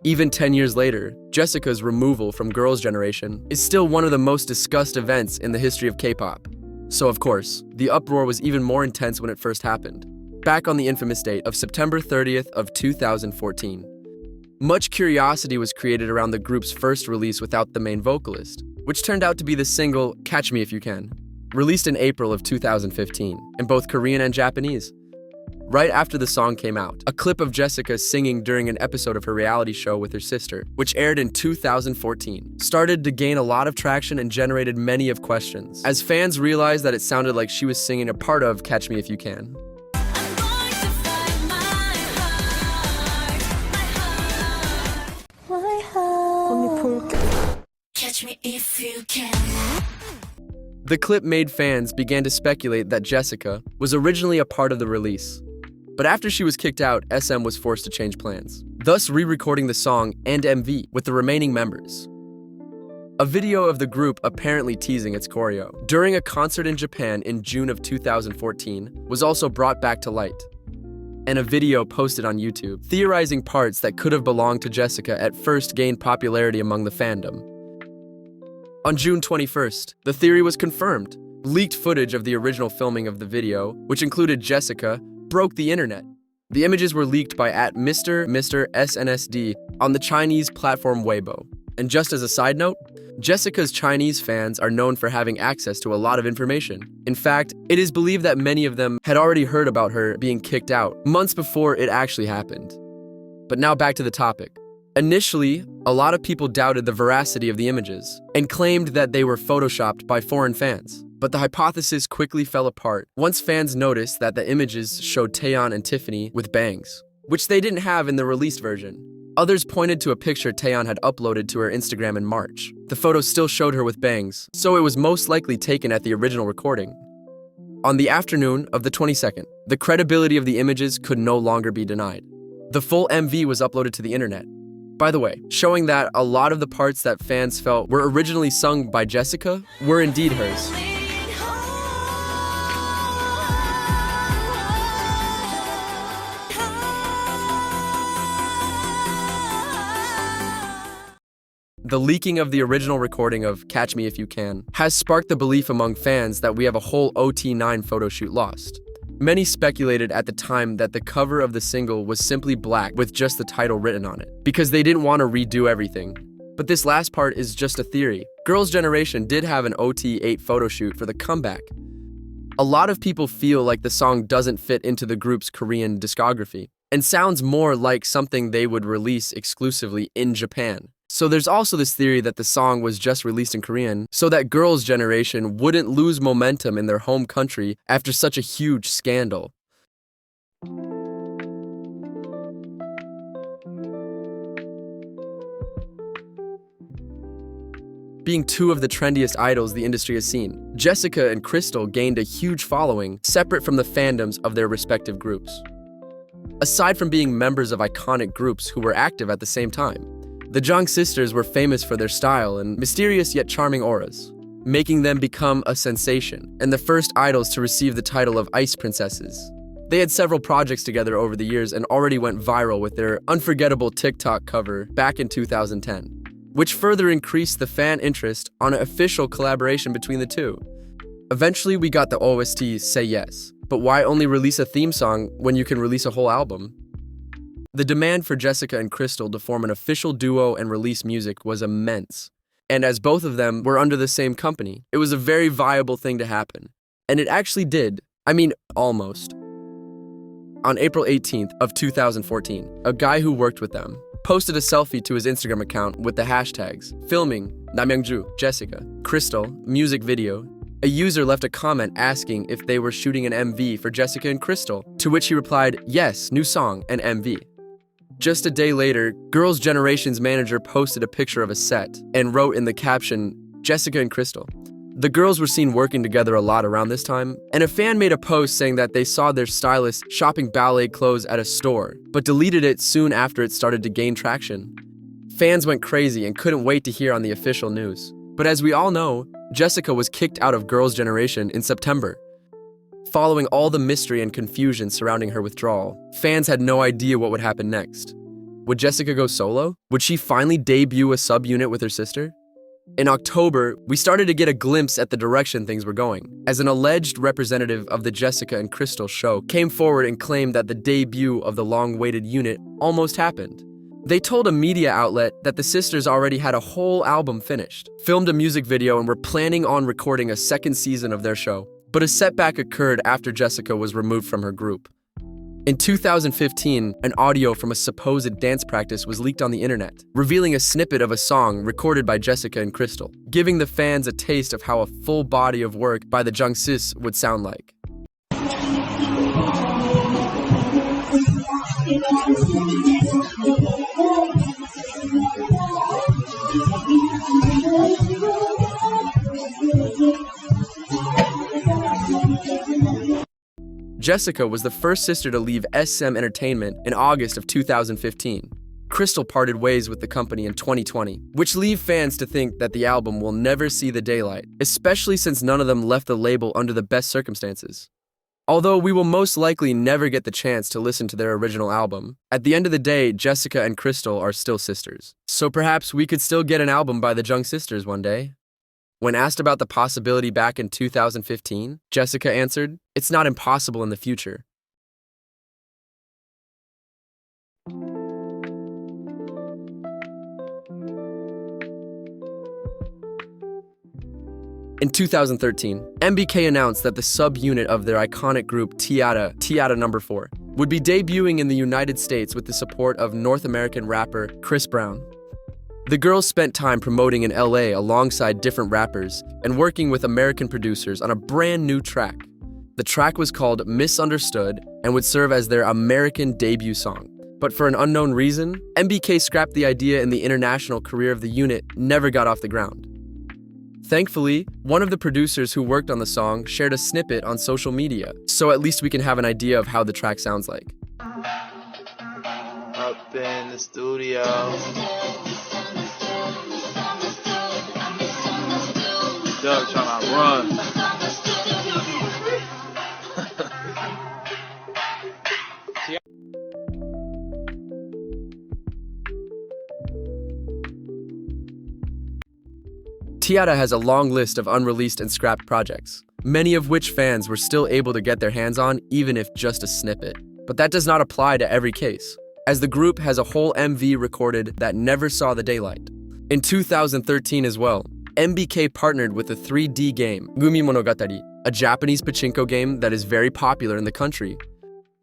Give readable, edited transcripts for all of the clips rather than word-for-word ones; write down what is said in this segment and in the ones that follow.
Even 10 years later, Jessica's removal from Girls' Generation is still one of the most discussed events in the history of K-pop. So of course, the uproar was even more intense when it first happened, back on the infamous date of September 30th of 2014. Much curiosity was created around the group's first release without the main vocalist, which turned out to be the single Catch Me If You Can, released in April of 2015 in both Korean and Japanese. Right after the song came out, a clip of Jessica singing during an episode of her reality show with her sister, which aired in 2014, started to gain a lot of traction and generated many of questions, as fans realized that it sounded like she was singing a part of Catch Me If You Can. Catch me if you can. The clip made fans began to speculate that Jessica was originally a part of the release. But after she was kicked out, SM was forced to change plans, thus re-recording the song and MV with the remaining members. A video of the group apparently teasing its choreo during a concert in Japan in June of 2014 was also brought back to light, and a video posted on YouTube theorizing parts that could have belonged to Jessica at first gained popularity among the fandom. On June 21st, the theory was confirmed. Leaked footage of the original filming of the video, which included Jessica, broke the internet. The images were leaked by @Mr. SNSD on the Chinese platform Weibo. And just as a side note, Jessica's Chinese fans are known for having access to a lot of information. In fact, it is believed that many of them had already heard about her being kicked out months before it actually happened. But now back to the topic. Initially, a lot of people doubted the veracity of the images and claimed that they were photoshopped by foreign fans. But the hypothesis quickly fell apart once fans noticed that the images showed Taeyeon and Tiffany with bangs, which they didn't have in the released version. Others pointed to a picture Taeyeon had uploaded to her Instagram in March. The photo still showed her with bangs, so it was most likely taken at the original recording. On the afternoon of the 22nd, the credibility of the images could no longer be denied. The full MV was uploaded to the internet. By the way, showing that a lot of the parts that fans felt were originally sung by Jessica were indeed hers. The leaking of the original recording of Catch Me If You Can has sparked the belief among fans that we have a whole OT9 photo shoot lost. Many speculated at the time that the cover of the single was simply black with just the title written on it, because they didn't want to redo everything. But this last part is just a theory. Girls' Generation did have an OT8 photo shoot for the comeback. A lot of people feel like the song doesn't fit into the group's Korean discography, and sounds more like something they would release exclusively in Japan. So there's also this theory that the song was just released in Korean so that Girls' Generation wouldn't lose momentum in their home country after such a huge scandal. Being two of the trendiest idols the industry has seen, Jessica and Krystal gained a huge following separate from the fandoms of their respective groups. Aside from being members of iconic groups who were active at the same time, the Jung sisters were famous for their style and mysterious yet charming auras, making them become a sensation and the first idols to receive the title of Ice Princesses. They had several projects together over the years and already went viral with their unforgettable TikTok cover back in 2010, which further increased the fan interest on an official collaboration between the two. Eventually, we got the OST Say Yes, but why only release a theme song when you can release a whole album? The demand for Jessica and Krystal to form an official duo and release music was immense. And as both of them were under the same company, it was a very viable thing to happen. And it actually did. I mean, almost. On April 18th of 2014, a guy who worked with them posted a selfie to his Instagram account with the hashtags filming Namyeongju, Jessica, Krystal, music video. A user left a comment asking if they were shooting an MV for Jessica and Krystal, to which he replied, yes, new song and MV. Just a day later, Girls' Generation's manager posted a picture of a set and wrote in the caption, Jessica and Krystal. The girls were seen working together a lot around this time, and a fan made a post saying that they saw their stylist shopping ballet clothes at a store, but deleted it soon after it started to gain traction. Fans went crazy and couldn't wait to hear on the official news. But as we all know, Jessica was kicked out of Girls' Generation in September. Following all the mystery and confusion surrounding her withdrawal, fans had no idea what would happen next. Would Jessica go solo? Would she finally debut a subunit with her sister? In October, we started to get a glimpse at the direction things were going, as an alleged representative of the Jessica and Krystal show came forward and claimed that the debut of the long-awaited unit almost happened. They told a media outlet that the sisters already had a whole album finished, filmed a music video, and were planning on recording a second season of their show. But a setback occurred after Jessica was removed from her group. In 2015, an audio from a supposed dance practice was leaked on the internet, revealing a snippet of a song recorded by Jessica and Krystal, giving the fans a taste of how a full body of work by the jungsis would sound like. Jessica was the first sister to leave SM Entertainment in August of 2015. Krystal parted ways with the company in 2020, which leave fans to think that the album will never see the daylight, especially since none of them left the label under the best circumstances. Although we will most likely never get the chance to listen to their original album, at the end of the day, Jessica and Krystal are still sisters. So perhaps we could still get an album by the Jung sisters one day. When asked about the possibility back in 2015, Jessica answered, "It's not impossible in the future." In 2013, MBK announced that the subunit of their iconic group T-ara N4 would be debuting in the United States with the support of North American rapper Chris Brown. The girls spent time promoting in LA alongside different rappers and working with American producers on a brand new track. The track was called Misunderstood and would serve as their American debut song. But for an unknown reason, MBK scrapped the idea and the international career of the unit never got off the ground. Thankfully, one of the producers who worked on the song shared a snippet on social media, so at least we can have an idea of how the track sounds like. Up in the studio. Doug trying to run. T-ara has a long list of unreleased and scrapped projects, many of which fans were still able to get their hands on even if just a snippet. But that does not apply to every case, as the group has a whole MV recorded that never saw the daylight. In 2013 as well, MBK partnered with the 3D game Gumi Monogatari, a Japanese pachinko game that is very popular in the country.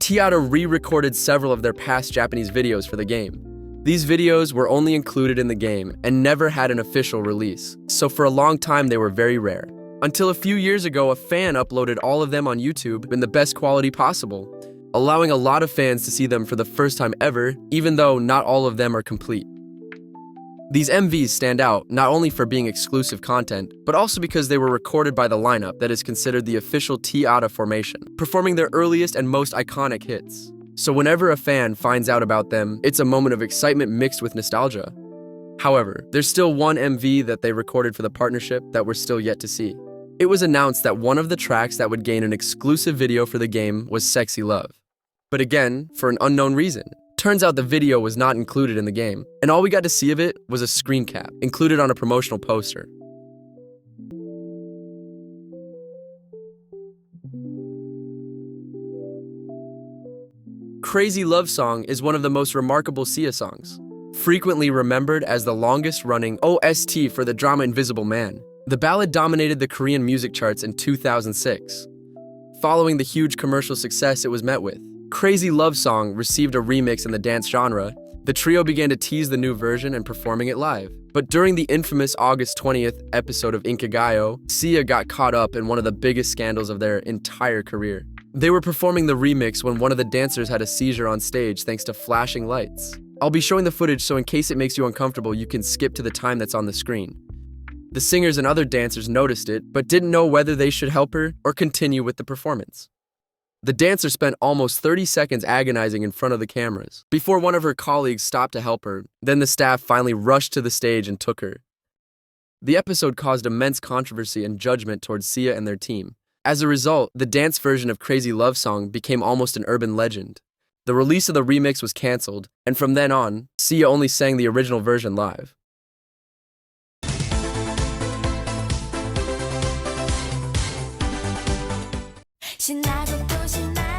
T-ara re-recorded several of their past Japanese videos for the game. These videos were only included in the game and never had an official release, so for a long time they were very rare. Until a few years ago, a fan uploaded all of them on YouTube in the best quality possible, allowing a lot of fans to see them for the first time ever, even though not all of them are complete. These MVs stand out not only for being exclusive content, but also because they were recorded by the lineup that is considered the official T-ara formation, performing their earliest and most iconic hits. So whenever a fan finds out about them, it's a moment of excitement mixed with nostalgia. However, there's still one MV that they recorded for the partnership that we're still yet to see. It was announced that one of the tracks that would gain an exclusive video for the game was Sexy Love. But again, for an unknown reason. Turns out the video was not included in the game, and all we got to see of it was a screen cap, included on a promotional poster. Crazy Love Song is one of the most remarkable SeeYa songs, frequently remembered as the longest-running OST for the drama Invisible Man. The ballad dominated the Korean music charts in 2006. Following the huge commercial success it was met with, Crazy Love Song received a remix in the dance genre. The trio began to tease the new version and performing it live. But during the infamous August 20th episode of Inkigayo, SeeYa got caught up in one of the biggest scandals of their entire career. They were performing the remix when one of the dancers had a seizure on stage thanks to flashing lights. I'll be showing the footage, so in case it makes you uncomfortable, you can skip to the time that's on the screen. The singers and other dancers noticed it, but didn't know whether they should help her or continue with the performance. The dancer spent almost 30 seconds agonizing in front of the cameras before one of her colleagues stopped to help her. Then the staff finally rushed to the stage and took her. The episode caused immense controversy and judgment towards SeeYa and their team. As a result, the dance version of Crazy Love Song became almost an urban legend. The release of the remix was cancelled, and from then on, SeeYa only sang the original version live.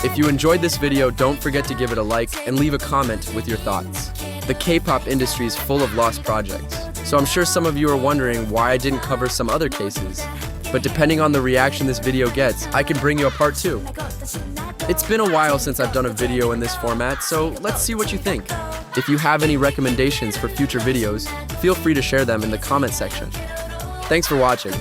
If you enjoyed this video, don't forget to give it a like and leave a comment with your thoughts. The K-pop industry is full of lost projects, so I'm sure some of you are wondering why I didn't cover some other cases. But depending on the reaction this video gets, I can bring you a part 2. It's been a while since I've done a video in this format, so let's see what you think. If you have any recommendations for future videos, feel free to share them in the comment section. Thanks for watching.